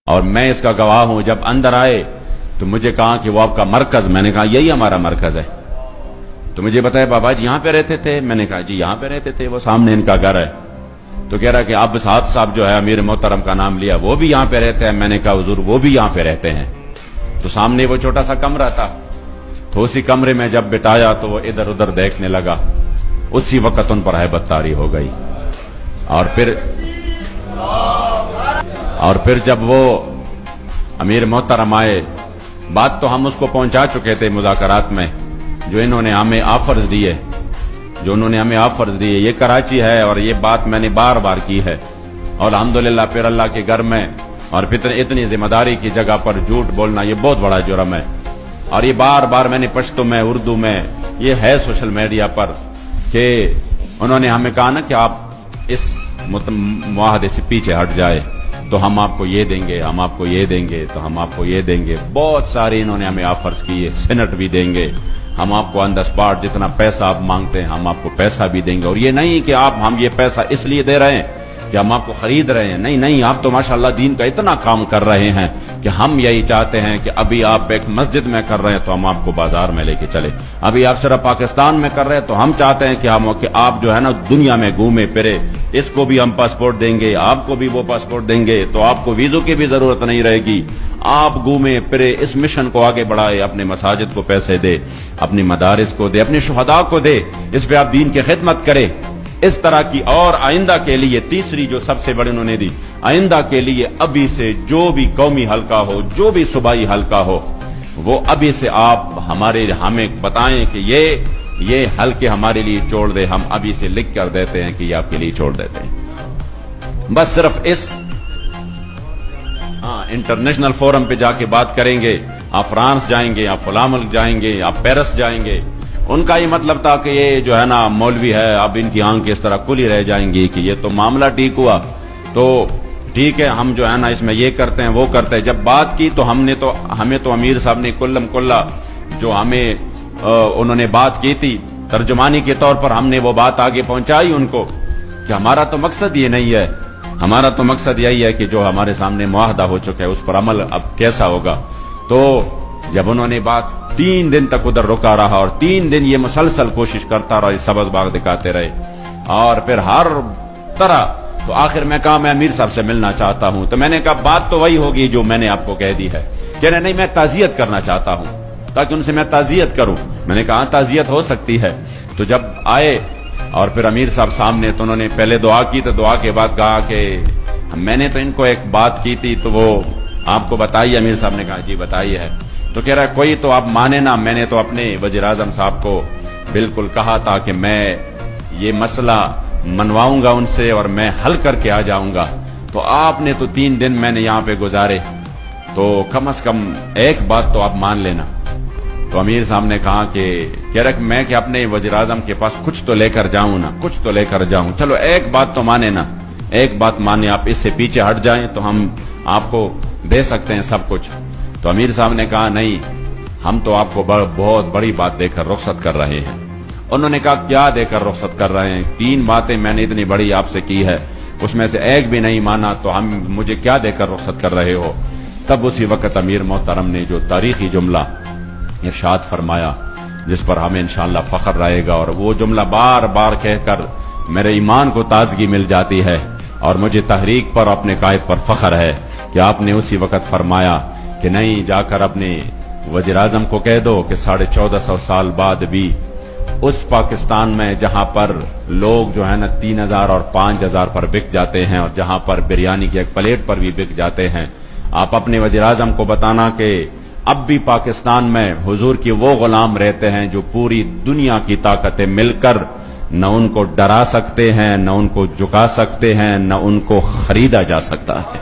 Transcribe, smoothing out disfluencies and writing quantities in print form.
اور میں اس کا گواہ ہوں. جب اندر آئے تو مجھے کہا کہ وہ آپ کا مرکز. میں نے کہا یہی ہمارا مرکز ہے. تو مجھے بتایا بابا جی یہاں پہ رہتے تھے. میں نے کہا جی یہاں پہ رہتے تھے, وہ سامنے ان کا گھر ہے. تو کہہ رہا کہ آپ بساط صاحب جو ہے امیر محترم کا نام لیا, وہ بھی یہاں پہ رہتے ہیں. میں نے کہا حضور وہ بھی یہاں پہ رہتے ہیں. تو سامنے وہ چھوٹا سا کمرہ تھا, تو اسی کمرے میں جب بٹایا تو وہ ادھر ادھر دیکھنے لگا. اسی وقت ان پر ہیبت طاری ہو گئی. اور پھر جب وہ امیر محترم آئے, بات تو ہم اس کو پہنچا چکے تھے مذاکرات میں, جو انہوں نے ہمیں آفرز دیے, یہ کراچی ہے اور یہ بات میں نے بار بار کی ہے. اور الحمدللہ پھر اللہ کے گھر میں اور پھر اتنی ذمہ داری کی جگہ پر جھوٹ بولنا یہ بہت بڑا جرم ہے. اور یہ بار بار میں نے پشتو میں, اردو میں, یہ ہے سوشل میڈیا پر, کہ انہوں نے ہمیں کہا نا کہ آپ اس معاہدے سے پیچھے ہٹ جائے تو ہم آپ کو یہ دیں گے, ہم آپ کو یہ دیں گے, تو ہم آپ کو یہ دیں گے. بہت سارے انہوں نے ہمیں آفرز کیے, سینٹ بھی دیں گے, ہم آپ کو آن دا اسپاٹ جتنا پیسہ آپ مانگتے ہیں ہم آپ کو پیسہ بھی دیں گے. اور یہ نہیں کہ ہم یہ پیسہ اس لیے دے رہے ہیں کہ ہم آپ کو خرید رہے ہیں. نہیں, آپ تو ماشاءاللہ دین کا اتنا کام کر رہے ہیں کہ ہم یہی چاہتے ہیں کہ ابھی آپ ایک مسجد میں کر رہے ہیں تو ہم آپ کو بازار میں لے کے چلے. ابھی آپ صرف پاکستان میں کر رہے ہیں تو ہم چاہتے ہیں کہ آپ جو ہے نا دنیا میں گھومے پھرے. اس کو بھی ہم پاسپورٹ دیں گے, آپ کو بھی وہ پاسپورٹ دیں گے, تو آپ کو ویزوں کی بھی ضرورت نہیں رہے گی. آپ گھومے پھرے, اس مشن کو آگے بڑھائے, اپنے مساجد کو پیسے دے, اپنی مدارس کو دے, اپنے شہداء کو دے, اس پہ آپ دین کی خدمت کرے. اس طرح کی. اور آئندہ کے لیے تیسری جو سب سے بڑی انہوں نے دی, آئندہ کے لیے ابھی سے جو بھی قومی حلقہ ہو, جو بھی صوبائی حلقہ ہو, وہ ابھی سے آپ ہمیں بتائیں کہ یہ حلقے ہمارے لیے چھوڑ دے. ہم ابھی سے لکھ کر دیتے ہیں کہ یہ آپ کے لیے چھوڑ دیتے ہیں. بس صرف اس انٹرنیشنل فورم پہ جا کے بات کریں گے. آپ فرانس جائیں گے, آپ فلاں ملک جائیں گے, آپ پیرس جائیں گے. ان کا یہ مطلب تھا کہ یہ جو ہے نا مولوی ہے, اب ان کی آنکھ اس طرح کھلی رہ جائیں گی کہ یہ تو معاملہ ٹھیک ہوا تو ٹھیک ہے, ہم جو ہے نا اس میں یہ کرتے ہیں وہ کرتے ہیں. جب بات کی تو ہمیں تو امیر صاحب نے کلم کلا جو ہمیں انہوں نے بات کی تھی ترجمانی کے طور پر, ہم نے وہ بات آگے پہنچائی ان کو کہ ہمارا تو مقصد یہ نہیں ہے, ہمارا تو مقصد یہی ہے کہ جو ہمارے سامنے معاہدہ ہو چکا ہے اس پر عمل اب کیسا ہوگا. تو جب انہوں نے بات 3 دن تک ادھر رکا رہا, اور 3 دن یہ مسلسل کوشش کرتا رہا, سبز باغ دکھاتے رہے, اور پھر ہر طرح. تو آخر میں کہا میں امیر صاحب سے ملنا چاہتا ہوں. تو میں نے کہا بات تو وہی ہوگی جو میں نے آپ کو کہہ دی ہے. کہہ رہے نہیں میں تعزیت کرنا چاہتا ہوں, تاکہ ان سے میں تعزیت کروں. میں نے کہا تعزیت ہو سکتی ہے. تو جب آئے اور پھر امیر صاحب سامنے, تو انہوں نے پہلے دعا کی, تو دعا کے بعد کہا کہ میں نے تو ان کو ایک بات کی تھی تو وہ آپ کو بتائی. امیر صاحب نے کہا جی بتائی ہے. تو کہہ رہا ہے کوئی تو آپ مانے نا, میں نے تو اپنے وزیر اعظم صاحب کو بالکل کہا تھا کہ میں یہ مسئلہ منواؤں گا ان سے اور میں حل کر کے آ جاؤں گا. تو آپ نے تو 3 دن میں نے یہاں پہ گزارے, تو کم از کم ایک بات تو آپ مان لینا. تو امیر صاحب نے کہا کہ کہہ رہا میں کہ اپنے وزیر اعظم کے پاس کچھ تو لے کر جاؤں نا, کچھ تو لے کر جاؤں. چلو ایک بات تو مانے نا, ایک بات مانے, آپ اس سے پیچھے ہٹ جائیں تو ہم آپ کو دے سکتے ہیں سب کچھ. تو امیر صاحب نے کہا نہیں, ہم تو آپ کو بہت بڑی بات دے کر رخصت کر رہے ہیں. انہوں نے کہا کیا دے کر رخصت کر رہے ہیں؟ 3 باتیں میں نے اتنی بڑی آپ سے کی ہے, اس میں سے ایک بھی نہیں مانا, تو ہم مجھے کیا دے کر رخصت کر رہے ہو؟ تب اسی وقت امیر محترم نے جو تاریخی جملہ ارشاد فرمایا جس پر ہمیں انشاءاللہ فخر رہے گا, اور وہ جملہ بار بار کہہ کر میرے ایمان کو تازگی مل جاتی ہے, اور مجھے تحریک پر اپنے قائد پر فخر ہے کہ آپ نے اسی وقت فرمایا کہ نہیں, جا کر اپنے وزیر اعظم کو کہہ دو کہ 1450 سال بعد بھی اس پاکستان میں جہاں پر لوگ جو ہے نا 3000 اور 5000 پر بک جاتے ہیں, اور جہاں پر بریانی کی ایک پلیٹ پر بھی بک جاتے ہیں, آپ اپنے وزیر اعظم کو بتانا کہ اب بھی پاکستان میں حضور کی وہ غلام رہتے ہیں جو پوری دنیا کی طاقتیں مل کر نہ ان کو ڈرا سکتے ہیں, نہ ان کو جھکا سکتے ہیں, نہ ان کو خریدا جا سکتا ہے.